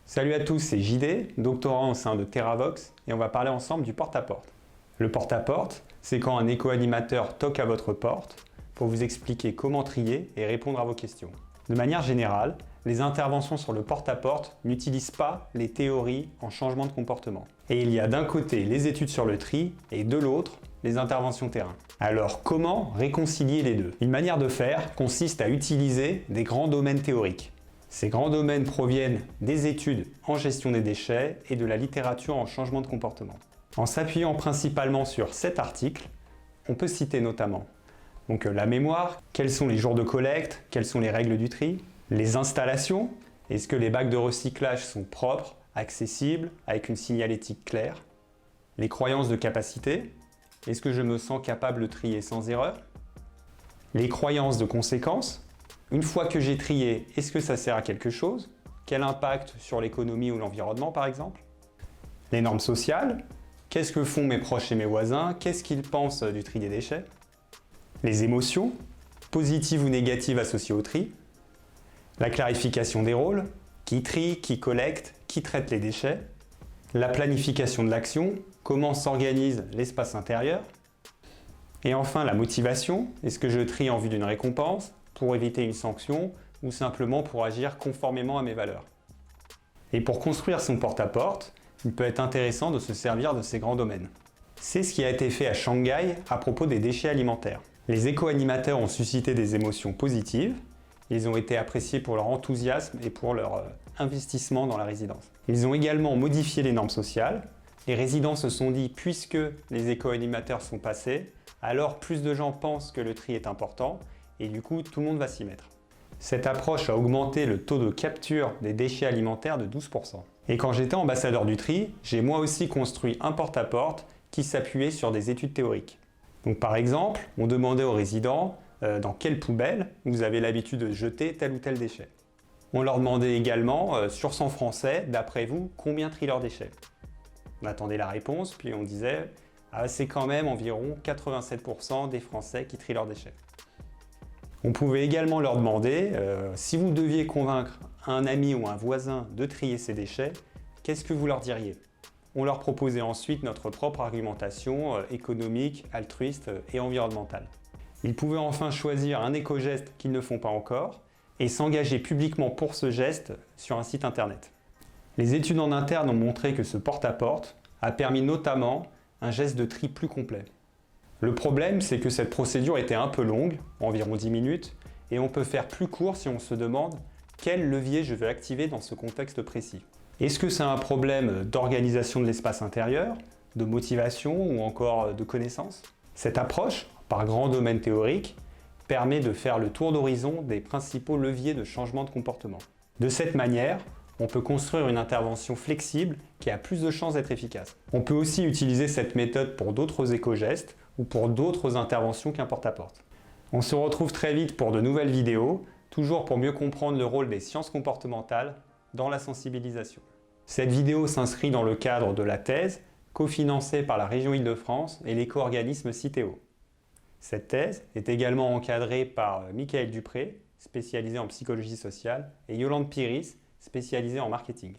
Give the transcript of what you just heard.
Salut à tous, c'est JD, doctorant au sein de Terravox, et on va parler ensemble du porte-à-porte. Le porte-à-porte, c'est quand un éco-animateur toque à votre porte pour vous expliquer comment trier et répondre à vos questions. De manière générale, les interventions sur le porte-à-porte n'utilisent pas les théories en changement de comportement. Et il y a d'un côté les études sur le tri et de l'autre les interventions terrain. Alors comment réconcilier les deux? Une manière de faire consiste à utiliser des grands domaines théoriques. Ces grands domaines proviennent des études en gestion des déchets et de la littérature en changement de comportement. En s'appuyant principalement sur cet article, on peut citer notamment la mémoire, quels sont les jours de collecte, quelles sont les règles du tri, les installations, est-ce que les bacs de recyclage sont propres, accessibles, avec une signalétique claire, les croyances de capacité, est-ce que je me sens capable de trier sans erreur, les croyances de conséquence, une fois que j'ai trié, est-ce que ça sert à quelque chose, quel impact sur l'économie ou l'environnement par exemple, les normes sociales, qu'est-ce que font mes proches et mes voisins, qu'est-ce qu'ils pensent du tri des déchets, les émotions, positives ou négatives associées au tri, la clarification des rôles, qui trie, qui collecte, qui traite les déchets, la planification de l'action, comment s'organise l'espace intérieur, et enfin la motivation, est-ce que je trie en vue d'une récompense, pour éviter une sanction, ou simplement pour agir conformément à mes valeurs. Et pour construire son porte-à-porte, il peut être intéressant de se servir de ces grands domaines. C'est ce qui a été fait à Shanghai à propos des déchets alimentaires. Les éco-animateurs ont suscité des émotions positives, ils ont été appréciés pour leur enthousiasme et pour leur investissement dans la résidence. Ils ont également modifié les normes sociales. Les résidents se sont dit, puisque les éco-animateurs sont passés, alors plus de gens pensent que le tri est important et du coup tout le monde va s'y mettre. Cette approche a augmenté le taux de capture des déchets alimentaires de 12%. Et quand j'étais ambassadeur du tri, j'ai moi aussi construit un porte-à-porte qui s'appuyait sur des études théoriques. Donc par exemple, on demandait aux résidents dans quelle poubelle vous avez l'habitude de jeter tel ou tel déchet. On leur demandait également, sur 100 Français, d'après vous, combien trient leurs déchets? On attendait la réponse, puis on disait c'est quand même environ 87% des Français qui trient leurs déchets. On pouvait également leur demander, si vous deviez convaincre un ami ou un voisin de trier ses déchets, qu'est-ce que vous leur diriez? On leur proposait ensuite notre propre argumentation économique, altruiste et environnementale. Ils pouvaient enfin choisir un éco-geste qu'ils ne font pas encore et s'engager publiquement pour ce geste sur un site internet. Les études en interne ont montré que ce porte-à-porte a permis notamment un geste de tri plus complet. Le problème, c'est que cette procédure était un peu longue, environ 10 minutes, et on peut faire plus court si on se demande quel levier je veux activer dans ce contexte précis. Est-ce que c'est un problème d'organisation de l'espace intérieur, de motivation ou encore de connaissance? Cette approche, par grand domaine théorique, permet de faire le tour d'horizon des principaux leviers de changement de comportement. De cette manière, on peut construire une intervention flexible qui a plus de chances d'être efficace. On peut aussi utiliser cette méthode pour d'autres éco-gestes ou pour d'autres interventions qu'un porte-à-porte. On se retrouve très vite pour de nouvelles vidéos, toujours pour mieux comprendre le rôle des sciences comportementales dans la sensibilisation. Cette vidéo s'inscrit dans le cadre de la thèse cofinancée par la région Île-de-France et l'éco-organisme Citeo. Cette thèse est également encadrée par Michael Dupré, spécialisé en psychologie sociale, et Yolande Piris, spécialisée en marketing.